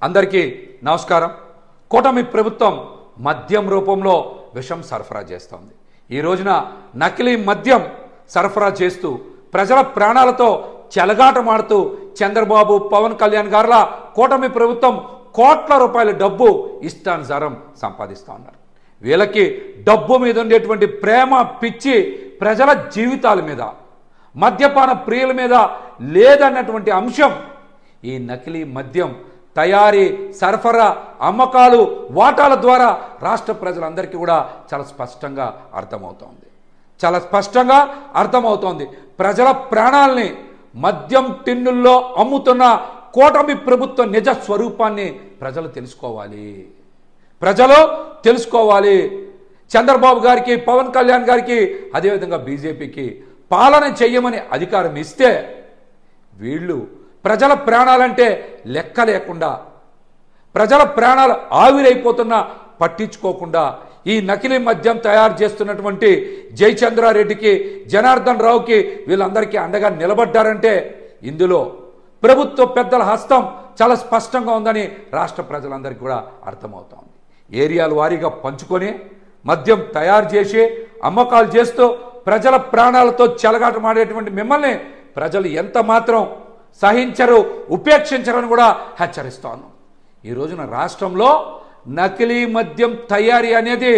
అందరికీ నమస్కారం. కూటమి ప్రభుత్వం మద్యం రూపంలో విషం సరఫరా చేస్తోంది. ఈ రోజున నకిలీ మద్యం సరఫరా చేస్తూ ప్రజల ప్రాణాలతో చెలగాటమాడుతూ చంద్రబాబు, పవన్ కళ్యాణ్ గారుల కూటమి ప్రభుత్వం కోట్ల రూపాయల డబ్బు ఇష్టానుసారం సంపాదిస్తూ ఉన్నారు. వీళ్ళకి డబ్బు మీద ఉండేటువంటి ప్రేమ, పిచ్చి ప్రజల జీవితాల మీద, మద్యపాన ప్రియుల మీద లేదన్నటువంటి అంశం ఈ నకిలీ మద్యం తయారీ, సరఫరా, అమ్మకాలు, వాటాల ద్వారా రాష్ట్ర ప్రజలందరికీ కూడా చాలా స్పష్టంగా అర్థమవుతోంది. ప్రజల ప్రాణాలని మద్యం టిన్నుల్లో అమ్ముతున్న కూటమి ప్రభుత్వ నిజ స్వరూపాన్ని ప్రజలు తెలుసుకోవాలి. చంద్రబాబు గారికి, పవన్ కళ్యాణ్ గారికి, అదేవిధంగా బీజేపీకి పాలన చెయ్యమని అధికారం ఇస్తే వీళ్ళు ప్రజల ప్రాణాలంటే లెక్క లేకుండా, ప్రజల ప్రాణాలు ఆవిరైపోతున్నా పట్టించుకోకుండా ఈ నకిలీ మద్యం తయారు చేస్తున్నటువంటి జయచంద్రారెడ్డికి, జనార్దన్ రావుకి వీళ్ళందరికీ అండగా నిలబడ్డారంటే ఇందులో ప్రభుత్వ పెద్దల హస్తం చాలా స్పష్టంగా ఉందని రాష్ట్ర ప్రజలందరికీ కూడా అర్థమవుతోంది. ఏరియాల వారీగా పంచుకొని మద్యం తయారు చేసి అమ్మకాలు చేస్తూ ప్రజల ప్రాణాలతో చెలగాటమాడేటువంటి మిమ్మల్ని ప్రజలు ఎంత మాత్రం సహించరు, ఉపేక్షించరని కూడా హెచ్చరిస్తాను. ఈ రోజున రాష్ట్రంలో నకిలీ మద్యం తయారీ అనేది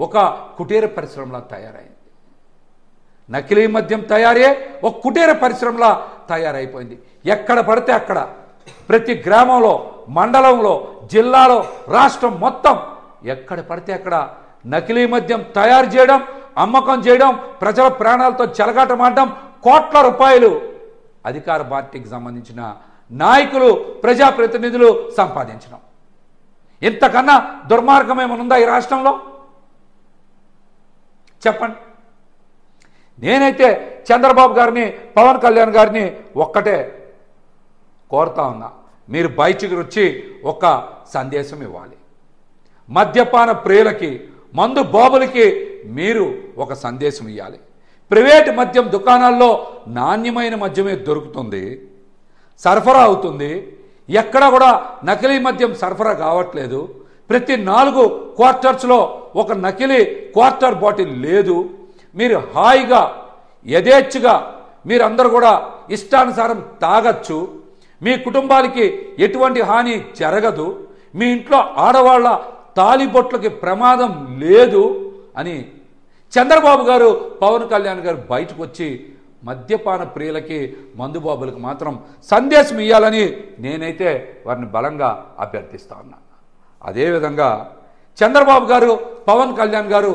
ఒక కుటీర పరిశ్రమలా తయారైంది. నకిలీ మద్యం తయారీ ఒక కుటీర పరిశ్రమలా తయారైపోయింది. ఎక్కడ పడితే అక్కడ, ప్రతి గ్రామంలో, మండలంలో, జిల్లాలో, రాష్ట్రం మొత్తం ఎక్కడ పడితే అక్కడ నకిలీ మద్యం తయారు చేయడం, అమ్మకం చేయడం, ప్రజల ప్రాణాలతో చెలగాటమాడడం, కోట్ల రూపాయలు అధికార పార్టీకి సంబంధించిన నాయకులు, ప్రజాప్రతినిధులు సంపాదించడం. ఇంతకన్నా దుర్మార్గం ఏమనుందా ఈ రాష్ట్రంలో? చెప్పండి. నేనైతే చంద్రబాబు గారిని, పవన్ కళ్యాణ్ గారిని ఒక్కటే కోరుతా ఉన్నా, మీరు బయటికి వచ్చి ఒక సందేశం ఇవ్వాలి. మద్యపాన ప్రియులకి, మందు బాబులకి మీరు ఒక సందేశం ఇవ్వాలి. ప్రైవేటు మద్యం దుకాణాల్లో నాణ్యమైన మద్యమే దొరుకుతుంది, సరఫరా అవుతుంది. ఎక్కడా కూడా నకిలీ మద్యం సరఫరా కావట్లేదు. ప్రతి 4 క్వార్టర్స్లో ఒక నకిలీ క్వార్టర్ బాటిల్ లేదు. మీరు హాయిగా, యథేచ్ఛగా మీరందరూ కూడా ఇష్టానుసారం తాగచ్చు. మీ కుటుంబాలకి ఎటువంటి హాని జరగదు. మీ ఇంట్లో ఆడవాళ్ళ తాలిబొట్లకి ప్రమాదం లేదు అని చంద్రబాబు గారు, పవన్ కళ్యాణ్ గారు బయటకు వచ్చి మద్యపాన ప్రియులకి, మందుబాబులకు మాత్రం సందేశం ఇవ్వాలని నేనైతే వారిని బలంగా అభ్యర్థిస్తా ఉన్నా. అదేవిధంగా చంద్రబాబు గారు, పవన్ కళ్యాణ్ గారు,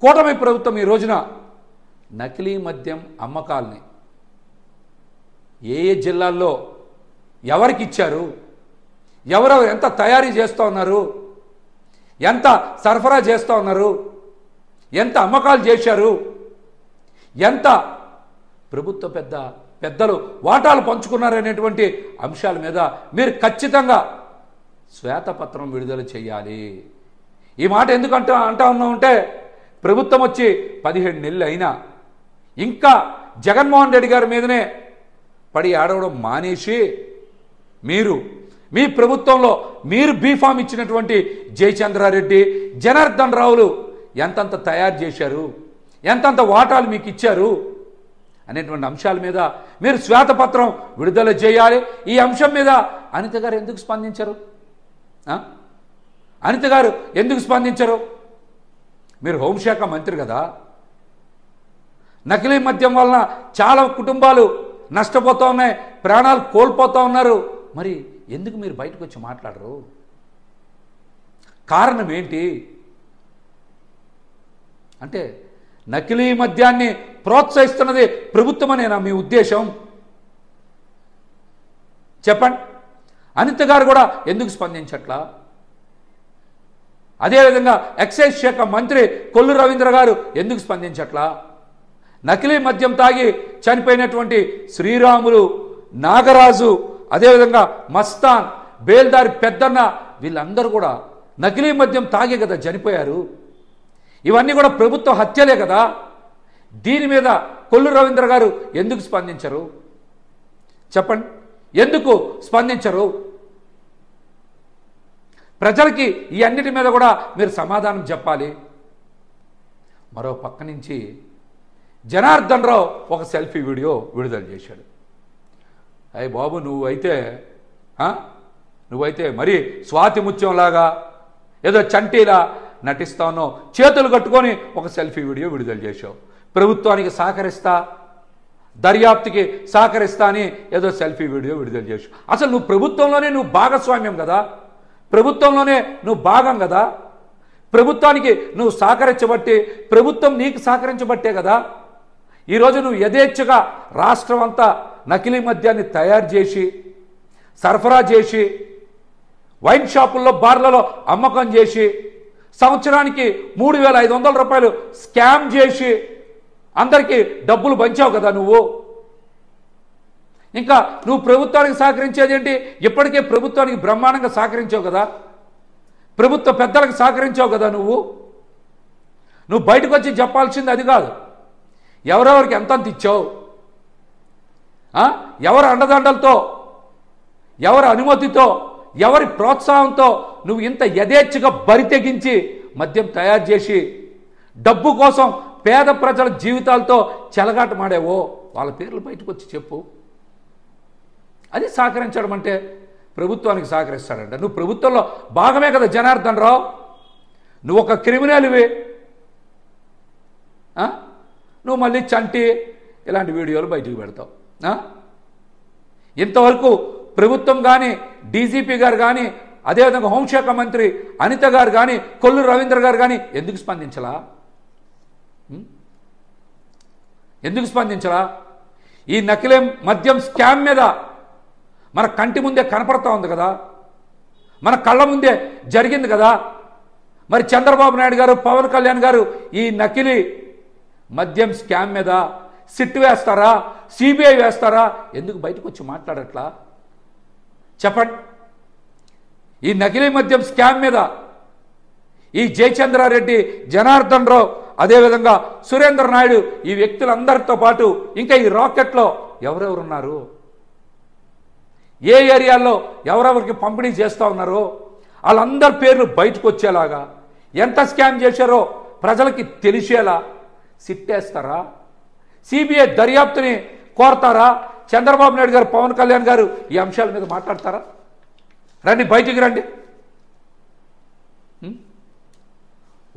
కూటమి ప్రభుత్వం ఈ రోజున నకిలీ మద్యం అమ్మకాలని ఏ జిల్లాల్లో ఎవరికి ఇచ్చారు, ఎవరెవరు ఎంత తయారీ చేస్తూ ఉన్నారు, ఎంత సరఫరా చేస్తూ ఉన్నారు, ఎంత అమ్మకాలు చేశారు, ఎంత ప్రభుత్వ పెద్దలు వాటాలు పంచుకున్నారనేటువంటి అంశాల మీద మీరు ఖచ్చితంగా శ్వేతపత్రం విడుదల చేయాలి. ఈ మాట ఎందుకంటే అంటా ఉన్నామంటే, ప్రభుత్వం వచ్చి 17 నెలలు అయినా ఇంకా జగన్మోహన్ రెడ్డి గారి మీదనే పడి ఆడవడం మానేసి మీరు మీ ప్రభుత్వంలో మీరు బీఫామ్ ఇచ్చినటువంటి జయచంద్రారెడ్డి, జనార్దన్ రావులు ఎంతంత తయారు చేశారు, ఎంతంత వాటాలు మీకు ఇచ్చారు అనేటువంటి అంశాల మీద మీరు శ్వేతపత్రం విడుదల చేయాలి. ఈ అంశం మీద అనిత గారు ఎందుకు స్పందించరు? మీరు హోంశాఖ మంత్రి కదా. నకిలీ మద్యం వలన చాలా కుటుంబాలు నష్టపోతూ ఉన్నాయి, ప్రాణాలు కోల్పోతూ ఉన్నారు. మరి ఎందుకు మీరు బయటకు వచ్చి మాట్లాడరు? కారణం ఏంటి అంటే, నకిలీ మద్యాన్ని ప్రోత్సహిస్తున్నది ప్రభుత్వమనేనా మీ ఉద్దేశం? చెప్పండి. అనిత గారు కూడా ఎందుకు స్పందించట్లా? అదేవిధంగా ఎక్సైజ్ శాఖ మంత్రి కొల్లు రవీంద్ర గారు ఎందుకు స్పందించట్లా? నకిలీ మద్యం తాగి చనిపోయినటువంటి శ్రీరాములు, నాగరాజు, అదేవిధంగా మస్తాన్, బేల్దారి పెద్దన్న వీళ్ళందరూ కూడా నకిలీ మద్యం తాగే కదా చనిపోయారు. ఇవన్నీ కూడా ప్రభుత్వ హత్యలే కదా. దీని మీద కొల్లు రవీంద్ర గారు ఎందుకు స్పందించరు? చెప్పండి. ఎందుకు స్పందించరు? ప్రజలకి ఈ అన్నిటి మీద కూడా మీరు సమాధానం చెప్పాలి. మరో పక్క నుంచి జనార్దన్ రావు ఒక సెల్ఫీ వీడియో విడుదల చేశాడు. అయ్య బాబు, నువ్వైతే మరీ స్వాతి ముత్యంలాగా ఏదో చంటీలా నటిస్తానో చేతులు కట్టుకొని ఒక సెల్ఫీ వీడియో విడుదల చేశావు. ప్రభుత్వానికి సహకరిస్తా, దర్యాప్తుకి సహకరిస్తా అని ఏదో సెల్ఫీ వీడియో విడుదల చేశావు. అసలు నువ్వు ప్రభుత్వంలోనే నువ్వు భాగస్వామ్యం కదా, ప్రభుత్వంలోనే నువ్వు భాగం కదా, ప్రభుత్వానికి నువ్వు సహకరించబట్టి, ప్రభుత్వం నీకు సహకరించబట్టే కదా ఈరోజు నువ్వు యథేచ్ఛగా రాష్ట్రం అంతా నకిలీ మద్యాన్ని తయారు చేసి, సరఫరా చేసి, వైన్ షాపుల్లో, బార్లలో అమ్మకం చేసి, సంవత్సరానికి 3,500 రూపాయలు స్కామ్ చేసి అందరికీ డబ్బులు పంచావు కదా నువ్వు. ఇంకా నువ్వు ప్రభుత్వానికి సహకరించేది ఏంటి? ఇప్పటికే ప్రభుత్వానికి బ్రహ్మాండంగా సహకరించావు కదా, ప్రభుత్వ పెద్దలకు సహకరించావు కదా నువ్వు బయటకు వచ్చి చెప్పాల్సింది అది కాదు. ఎవరెవరికి ఎంతంత ఇచ్చావు, ఎవరి అండదండలతో, ఎవరి అనుమతితో, ఎవరి ప్రోత్సాహంతో నువ్వు ఇంత యథేచ్ఛగా బరి తెగించి మద్యం తయారు చేసి డబ్బు కోసం పేద ప్రజల జీవితాలతో చెలగాటమాడేవో వాళ్ళ పేర్లు బయటకు వచ్చి చెప్పు. అది సహకరించడం అంటే ప్రభుత్వానికి సహకరిస్తాడంట. నువ్వు ప్రభుత్వంలో భాగమే కదా జనార్దన్ రావు, నువ్వు ఒక క్రిమినల్వి. నువ్వు మళ్ళీ చంటి ఇలాంటి వీడియోలు బయటకు పెడతావు. ఇంతవరకు ప్రభుత్వం కానీ, డీజీపీ గారు కానీ, అదేవిధంగా హోంశాఖ మంత్రి అనిత గారు కానీ, కొల్లు రవీంద్ర గారు కానీ ఎందుకు స్పందించలా? ఈ నకిలీ మద్యం స్కామ్ మీద మన కంటి ముందే కనపడతా ఉంది కదా, మన కళ్ళ ముందే జరిగింది కదా. మరి చంద్రబాబు నాయుడు గారు, పవన్ కళ్యాణ్ గారు ఈ నకిలీ మద్యం స్కామ్ మీద సిట్ వేస్తారా, సిబిఐ వేస్తారా? ఎందుకు బయటకు వచ్చి మాట్లాడట్లా చెప్పండి. ఈ నకిలీ మద్యం స్కామ్ మీద ఈ జయచంద్రారెడ్డి, జనార్దన్ రావు, అదేవిధంగా సురేంద్ర నాయుడు, ఈ వ్యక్తులందరితో పాటు ఇంకా ఈ రాకెట్లో ఎవరెవరున్నారు, ఏ ఏరియాల్లో ఎవరెవరికి పంపిణీ చేస్తూ ఉన్నారో వాళ్ళందరి పేర్లు బయటకు వచ్చేలాగా, ఎంత స్కామ్ చేశారో ప్రజలకి తెలిసేలా సిట్టేస్తారా? సిబిఐ దర్యాప్తుని కోరతారా? చంద్రబాబు నాయుడు గారు, పవన్ కళ్యాణ్ గారు ఈ అంశాల మీద మాట్లాడతారా? రండి, బయటికి రండి.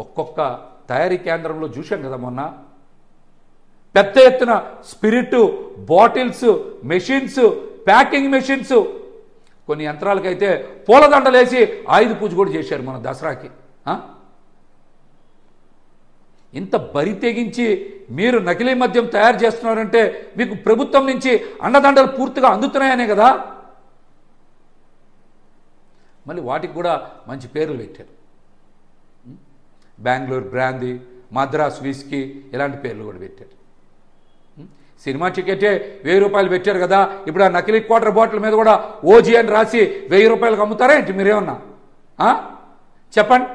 ఒక్కొక్క తయారీ కేంద్రంలో చూశాం కదా మొన్న, పెద్ద ఎత్తున spirit bottles, machines, packing machines, కొన్ని యంత్రాలకైతే పూలదండలేసి ఆయుధ పూజ కూడా చేశారు మన దసరాకి. ఇంత బరి తెగించి మీరు నకిలీ మద్యం తయారు చేస్తున్నారంటే మీకు ప్రభుత్వం నుంచి అండదండలు పూర్తిగా అందుతున్నాయనే కదా. మళ్ళీ వాటికి కూడా మంచి పేర్లు పెట్టారు. బెంగళూరు బ్రాందీ, మద్రాస్ విస్కీ, ఇలాంటి పేర్లు కూడా పెట్టారు. సినిమా టికెటే 1000 రూపాయలు పెట్టారు కదా, ఇప్పుడు ఆ నకిలీ క్వార్టర్ బాటిల్ మీద కూడా ఓజీ అని రాసి 1000 రూపాయలకు అమ్ముతారా ఏంటి మీరేమన్నా? చెప్పండి.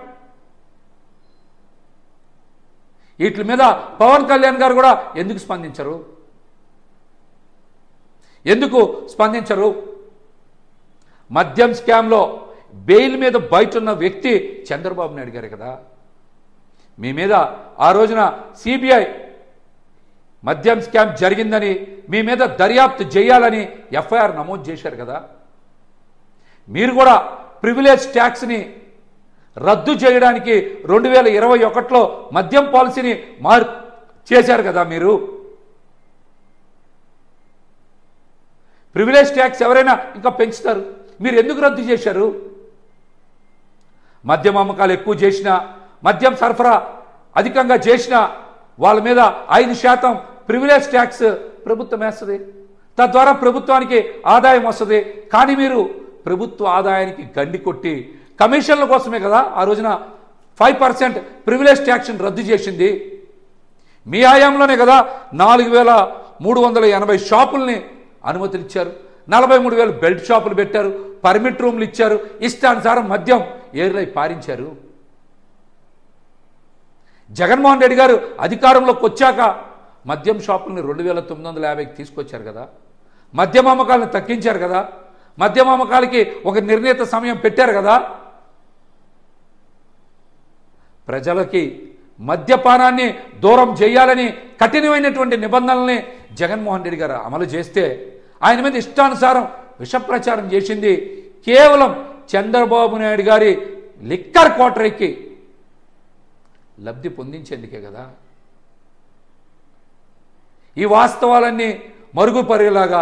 వీటి మీద పవన్ కళ్యాణ్ గారు కూడా ఎందుకు స్పందించరు? మద్యం స్కామ్లో బెయిల్ మీద బయట ఉన్న వ్యక్తి చంద్రబాబు నాయుడు గారు కదా. మీ మీద ఆ రోజున సిబిఐ మద్యం స్కామ్ జరిగిందని మీ మీద దర్యాప్తు చేయాలని ఎఫ్ఐఆర్ నమోదు చేశారు కదా. మీరు కూడా ప్రివిలేజ్ ట్యాక్స్ని రద్దు చేయడానికి 2021లో మద్యం పాలసీని చేశారు కదా. మీరు ప్రివిలేజ్ ట్యాక్స్ ఎవరైనా ఇంకా పెంచుతారు, మీరు ఎందుకు రద్దు చేశారు? మద్యం అమ్మకాలు ఎక్కువ చేసినా, మద్యం సరఫరా అధికంగా చేసినా వాళ్ళ మీద 5% ప్రివిలేజ్ ట్యాక్స్ ప్రభుత్వం వేస్తుంది. తద్వారా ప్రభుత్వానికి ఆదాయం వస్తుంది. కానీ మీరు ప్రభుత్వ ఆదాయానికి గండి కొట్టి కమిషన్ల కోసమే కదా ఆ రోజున 5% ప్రివిలేజ్ ట్యాక్స్ని రద్దు చేసింది. మీ హయాంలోనే కదా 4,380 షాపుల్ని అనుమతులు ఇచ్చారు, 43,000 బెల్ట్ షాపులు పెట్టారు, పర్మిట్ రూమ్లు ఇచ్చారు, ఇష్టానుసారం మద్యం ఏర్లై పారించారు. జగన్మోహన్ రెడ్డి గారు అధికారంలోకి వచ్చాక మద్యం షాపుల్ని 2,950కి తీసుకొచ్చారు కదా, మద్యం అమ్మకాలను తగ్గించారు కదా, మద్యం అమ్మకాలకి ఒక నిర్ణీత సమయం పెట్టారు కదా. ప్రజలకి మద్యపానాన్ని దూరం చేయాలని కఠినమైనటువంటి నిబంధనల్ని జగన్మోహన్ రెడ్డి గారు అమలు చేస్తే ఆయన మీద ఇష్టానుసారం విష ప్రచారం చేసింది కేవలం చంద్రబాబు నాయుడు గారి లిక్కర్ కోటరీకి లబ్ధి పొందించేందుకే కదా. ఈ వాస్తవాలన్నీ మరుగుపరిలాగా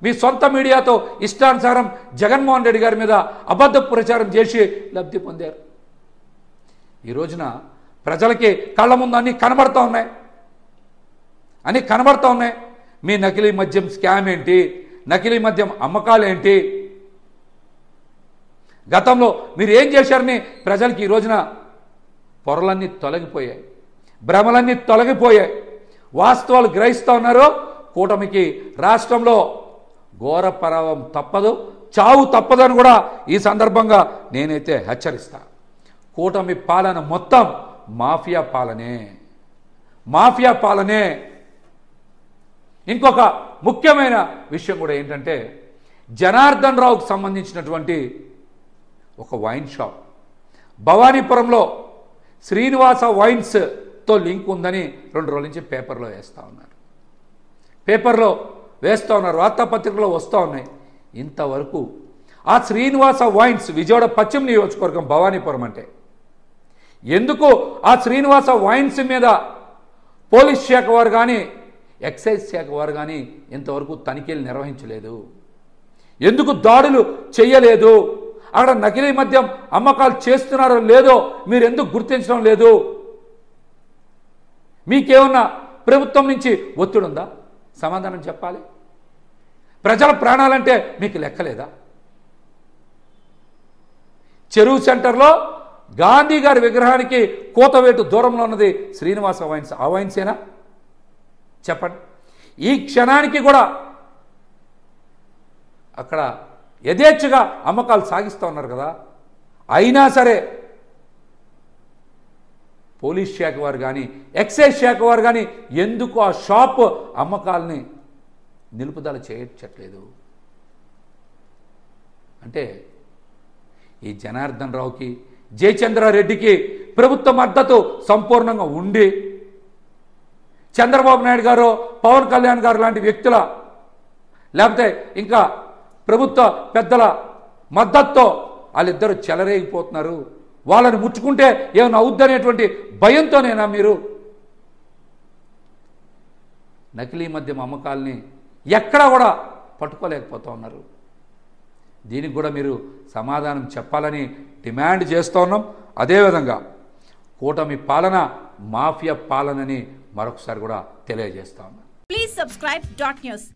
మీ సొంత మీడియాతో ఇష్టానుసారం జగన్మోహన్ రెడ్డి గారి మీద అబద్ధ ప్రచారం చేసి లబ్ధి పొందారు. ఈ రోజున ప్రజలకి కళ్ళ ముందు అన్నీ కనబడతా ఉన్నాయి. మీ నకిలీ మద్యం స్కామ్ ఏంటి, నకిలీ మద్యం అమ్మకాలు ఏంటి, గతంలో మీరు ఏం చేశారని ప్రజలకి ఈ రోజున పొరలన్నీ తొలగిపోయాయి, భ్రమలన్నీ తొలగిపోయాయి. వాస్తవాలు గ్రహిస్తూ ఉన్నారు. కూటమికి రాష్ట్రంలో ఘోర పరావం తప్పదు, చావు తప్పదని కూడా ఈ సందర్భంగా నేనైతే హెచ్చరిస్తా. కూటమి పాలన మొత్తం మాఫియా పాలనే. ఇంకొక ముఖ్యమైన విషయం కూడా ఏంటంటే జనార్దన్ రావుకు సంబంధించినటువంటి ఒక వైన్ షాప్ భవానీపురంలో శ్రీనివాస వైన్స్తో లింక్ ఉందని 2 రోజుల నుంచి పేపర్లో వేస్తూ ఉన్నారు, వార్తాపత్రికలో వస్తూ ఉన్నాయి. ఇంతవరకు ఆ శ్రీనివాస వైన్స్ విజయవాడ పశ్చిమ నియోజకవర్గం భవానీపురం అంటే ఎందుకు ఆ శ్రీనివాస వైన్స్ మీద పోలీస్ శాఖ వారు కానీ ఎక్సైజ్ శాఖ వారు కానీ ఇంతవరకు తనిఖీలు నిర్వహించలేదు? ఎందుకు దాడులు చేయలేదు? అక్కడ నకిలీ మద్యం అమ్మకాలు చేస్తున్నారో లేదో మీరు ఎందుకు గుర్తించడం లేదు? మీకేమన్నా ప్రభుత్వం నుంచి ఒత్తిడి ఉందా? సమాధానం చెప్పాలి. ప్రజల ప్రాణాలంటే మీకు లెక్కలేదా? చెరువు సెంటర్లో గాంధీ గారి విగ్రహానికి కోతవేటు దూరంలో ఉన్నది శ్రీనివాస వైన్స్. ఆ వైన్సేనా చెప్పండి. ఈ క్షణానికి కూడా అక్కడ యథేచ్ఛగా అమ్మకాలు సాగిస్తూ ఉన్నారు కదా. అయినా సరే పోలీస్ శాఖ వారు కానీ ఎక్సైజ్ శాఖ వారు కానీ ఎందుకు ఆ షాప్ అమ్మకాలని నిలుపుదల చేయట్లేదు? అంటే ఈ జనార్దన్ రావుకి జయచంద్రారెడ్డికి ప్రభుత్వ మద్దతు సంపూర్ణంగా ఉండి చంద్రబాబు నాయుడు గారు పవన్ కళ్యాణ్ గారు లాంటి వ్యక్తుల లేకపోతే ఇంకా ప్రభుత్వ పెద్దల మద్దతుతో వాళ్ళిద్దరూ చెలరేగిపోతున్నారు. వాళ్ళని ముట్టుకుంటే ఏమైనా అవుద్దనేటువంటి భయంతోనేనా మీరు నకిలీ మద్యం అమ్మకాలని ఎక్కడా కూడా పట్టుకోలేకపోతూ ఉన్నారు? దీనికి కూడా మీరు సమాధానం చెప్పాలని డిమాండ్ చేస్తూ ఉన్నాం. అదేవిధంగా కూటమి పాలన మాఫియా పాలనని మరొకసారి కూడా తెలియజేస్తా ఉన్నాం. Please subscribe .news.